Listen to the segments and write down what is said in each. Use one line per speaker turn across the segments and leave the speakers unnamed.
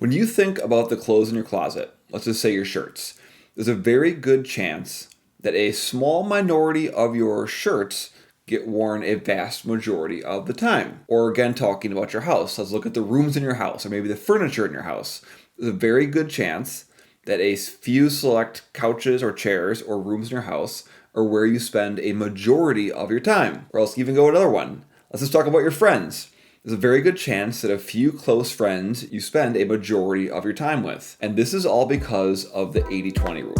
When you think about the clothes in your closet, let's just say your shirts, there's a very good chance that a small minority of your shirts get worn a vast majority of the time. Or again, talking about your house, let's look at the rooms in your house or maybe the furniture in your house. There's a very good chance that a few select couches or chairs or rooms in your house are where you spend a majority of your time. Or else even go another one. Let's just talk about your friends. There's a very good chance that a few close friends you spend a majority of your time with. And this is all because of the 80-20 rule.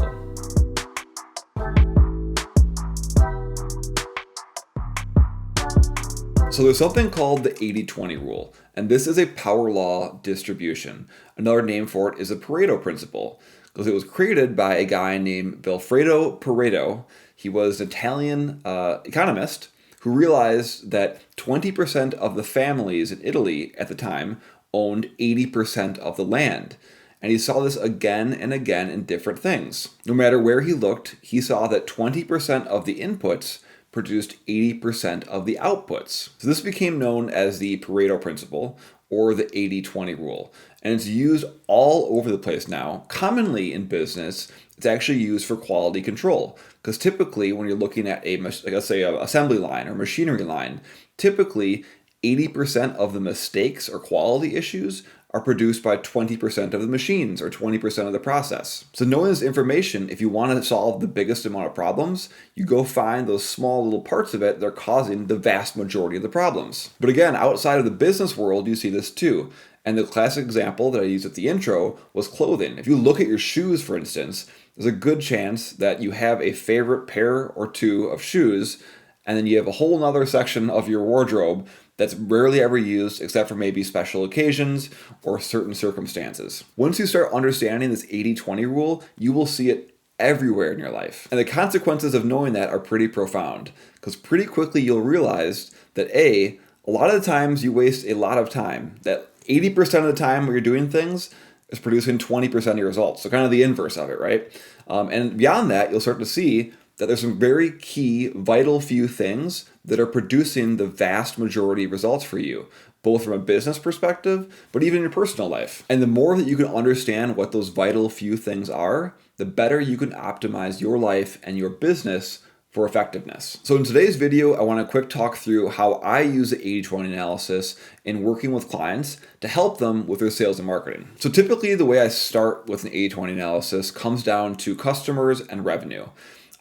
So there's something called the 80-20 rule, and this is a power law distribution. Another name for it is the Pareto Principle, because it was created by a guy named Vilfredo Pareto. He was an Italian economist who realized that 20% of the families in Italy at the time owned 80% of the land. And he saw this again and again in different things. No matter where he looked, he saw that 20% of the inputs produced 80% of the outputs. So this became known as the Pareto Principle, or the 80-20 rule. And it's used all over the place now. Commonly in business, it's actually used for quality control. Because typically when you're looking at let's say an assembly line or machinery line, typically 80% of the mistakes or quality issues are produced by 20% of the machines or 20% of the process. So knowing this information, if you want to solve the biggest amount of problems, you go find those small little parts of it that are causing the vast majority of the problems. But again, outside of the business world, you see this too. And the classic example that I used at the intro was clothing. If you look at your shoes, for instance, there's a good chance that you have a favorite pair or two of shoes, and then you have a whole nother section of your wardrobe that's rarely ever used except for maybe special occasions or certain circumstances. Once you start understanding this 80-20 rule, you will see it everywhere in your life. And the consequences of knowing that are pretty profound, because pretty quickly you'll realize that a lot of the times you waste a lot of time, that 80% of the time when you're doing things is producing 20% of your results. So kind of the inverse of it, right? And beyond that, you'll start to see that there's some very key, vital few things that are producing the vast majority of results for you, both from a business perspective, but even in your personal life. And the more that you can understand what those vital few things are, the better you can optimize your life and your business for effectiveness. So in today's video, I want to quick talk through how I use the 80-20 analysis in working with clients to help them with their sales and marketing. So typically the way I start with an 80-20 analysis comes down to customers and revenue.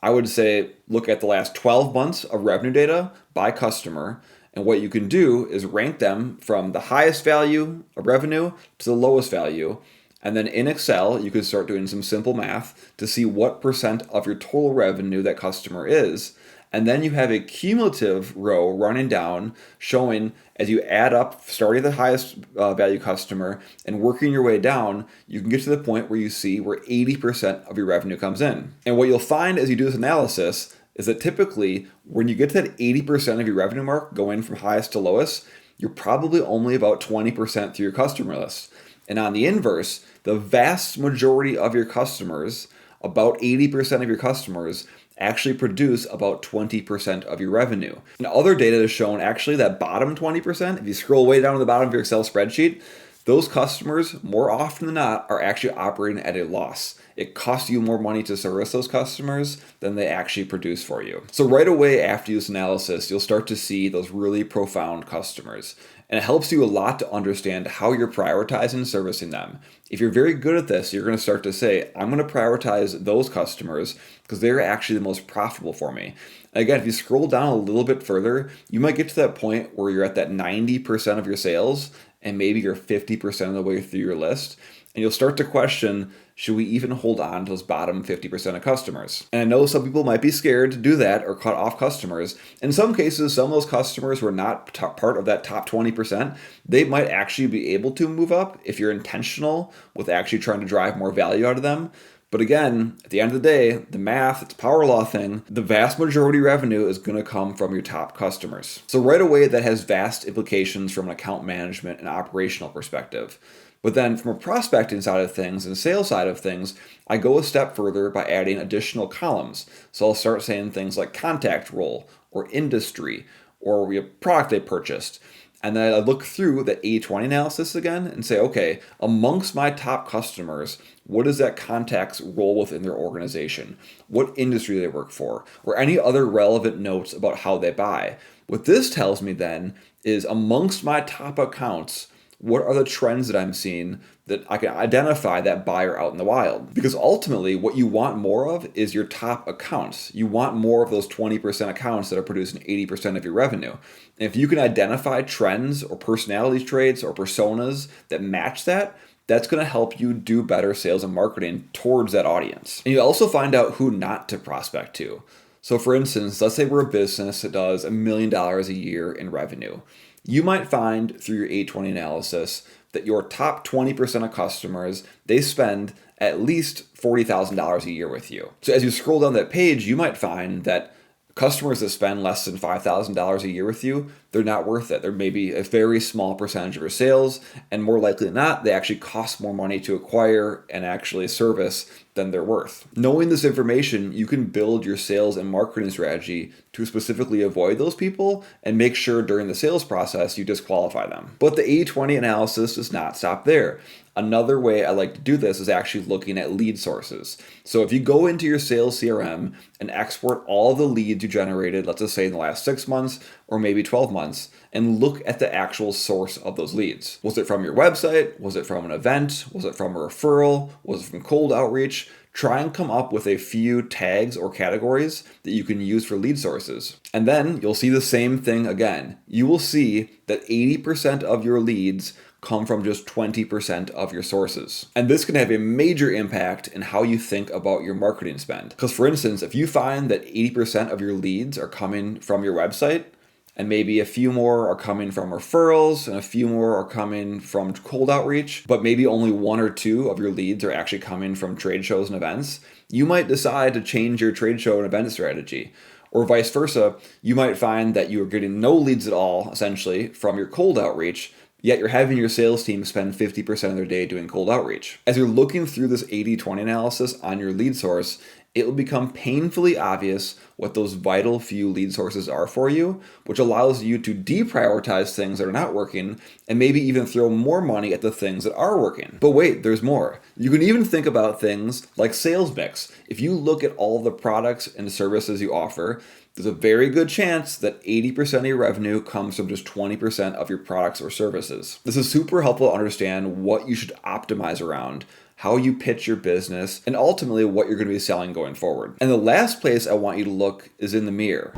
I would say look at the last 12 months of revenue data by customer, and what you can do is rank them from the highest value of revenue to the lowest value. And then in Excel, you can start doing some simple math to see what percent of your total revenue that customer is. And then you have a cumulative row running down showing as you add up, starting at the highest value customer and working your way down, you can get to the point where you see where 80% of your revenue comes in. And what you'll find as you do this analysis is that typically when you get to that 80% of your revenue mark going from highest to lowest, you're probably only about 20% through your customer list. And on the inverse, the vast majority of your customers, about 80% of your customers, actually produce about 20% of your revenue. And other data has shown actually that bottom 20%, if you scroll way down to the bottom of your Excel spreadsheet, those customers, more often than not, are actually operating at a loss. It costs you more money to service those customers than they actually produce for you. So right away after this analysis, you'll start to see those really profound customers. And it helps you a lot to understand how you're prioritizing servicing them. If you're very good at this, you're going to start to say, I'm going to prioritize those customers because they're actually the most profitable for me. And again, if you scroll down a little bit further, you might get to that point where you're at that 90% of your sales and maybe you're 50% of the way through your list. And you'll start to question, should we even hold on to those bottom 50% of customers? And I know some people might be scared to do that or cut off customers. In some cases, some of those customers who are not part of that top 20%, they might actually be able to move up if you're intentional with actually trying to drive more value out of them. But again, at the end of the day, the math, it's a power law thing. The vast majority revenue is going to come from your top customers. So right away, that has vast implications from an account management and operational perspective. But then from a prospecting side of things and sales side of things, I go a step further by adding additional columns. So I'll start saying things like contact role or industry or product they purchased. And then I look through the 80/20 analysis again and say, okay, amongst my top customers, what does that contact's role within their organization? What industry they work for? Or any other relevant notes about how they buy. What this tells me then is amongst my top accounts, what are the trends that I'm seeing that I can identify that buyer out in the wild? Because ultimately, what you want more of is your top accounts. You want more of those 20% accounts that are producing 80% of your revenue. And if you can identify trends or personality traits or personas that match that, that's going to help you do better sales and marketing towards that audience. And you also find out who not to prospect to. So for instance, let's say we're a business that does $1 million a year in revenue. You might find through your 80/20 analysis that your top 20% of customers, they spend at least $40,000 a year with you. So as you scroll down that page, you might find that customers that spend less than $5,000 a year with you, they're not worth it. They're maybe a very small percentage of your sales, and more likely than not, they actually cost more money to acquire and actually service than they're worth. Knowing this information, you can build your sales and marketing strategy to specifically avoid those people and make sure during the sales process you disqualify them. But the 80/20 analysis does not stop there. Another way I like to do this is actually looking at lead sources. So if you go into your sales CRM and export all the leads you generated, let's just say in the last 6 months or maybe 12 months, and look at the actual source of those leads. Was it from your website? Was it from an event? Was it from a referral? Was it from cold outreach? Try and come up with a few tags or categories that you can use for lead sources. And then you'll see the same thing again. You will see that 80% of your leads come from just 20% of your sources. And this can have a major impact in how you think about your marketing spend. Because for instance, if you find that 80% of your leads are coming from your website, and maybe a few more are coming from referrals, and a few more are coming from cold outreach, but maybe only 1 or 2 of your leads are actually coming from trade shows and events, you might decide to change your trade show and event strategy. Or vice versa, you might find that you're getting no leads at all, essentially, from your cold outreach, yet you're having your sales team spend 50% of their day doing cold outreach. As you're looking through this 80/20 analysis on your lead source, it will become painfully obvious what those vital few lead sources are for you, which allows you to deprioritize things that are not working and maybe even throw more money at the things that are working. But wait, there's more. You can even think about things like sales mix. If you look at all the products and services you offer, there's a very good chance that 80% of your revenue comes from just 20% of your products or services. This is super helpful to understand what you should optimize around, how you pitch your business, and ultimately what you're going to be selling going forward. And the last place I want you to look is in the mirror.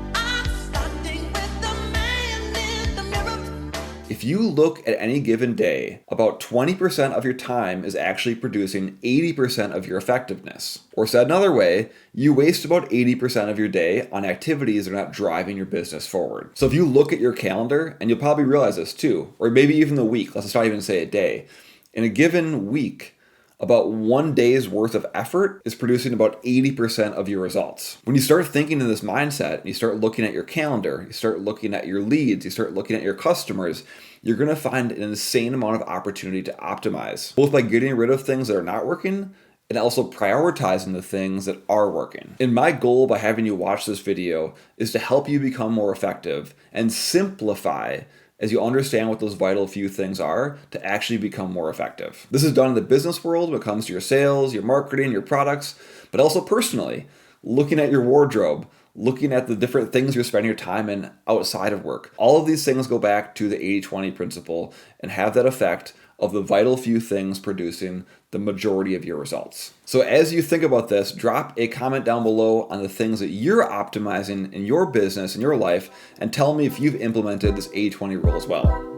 If you look at any given day, about 20% of your time is actually producing 80% of your effectiveness. Or said another way, you waste about 80% of your day on activities that are not driving your business forward. So if you look at your calendar, and you'll probably realize this too, or maybe even the week, let's not even say a day. In a given week, about 1 day's worth of effort is producing about 80% of your results. When you start thinking in this mindset, and you start looking at your calendar, you start looking at your leads, you start looking at your customers, you're going to find an insane amount of opportunity to optimize, both by getting rid of things that are not working and also prioritizing the things that are working. And my goal by having you watch this video is to help you become more effective and simplify as you understand what those vital few things are to actually become more effective. This is done in the business world when it comes to your sales, your marketing, your products, but also personally, looking at your wardrobe, looking at the different things you're spending your time in outside of work. All of these things go back to the 80/20 principle and have that effect of the vital few things producing the majority of your results. So as you think about this, drop a comment down below on the things that you're optimizing in your business, in your life, and tell me if you've implemented this 80/20 rule as well.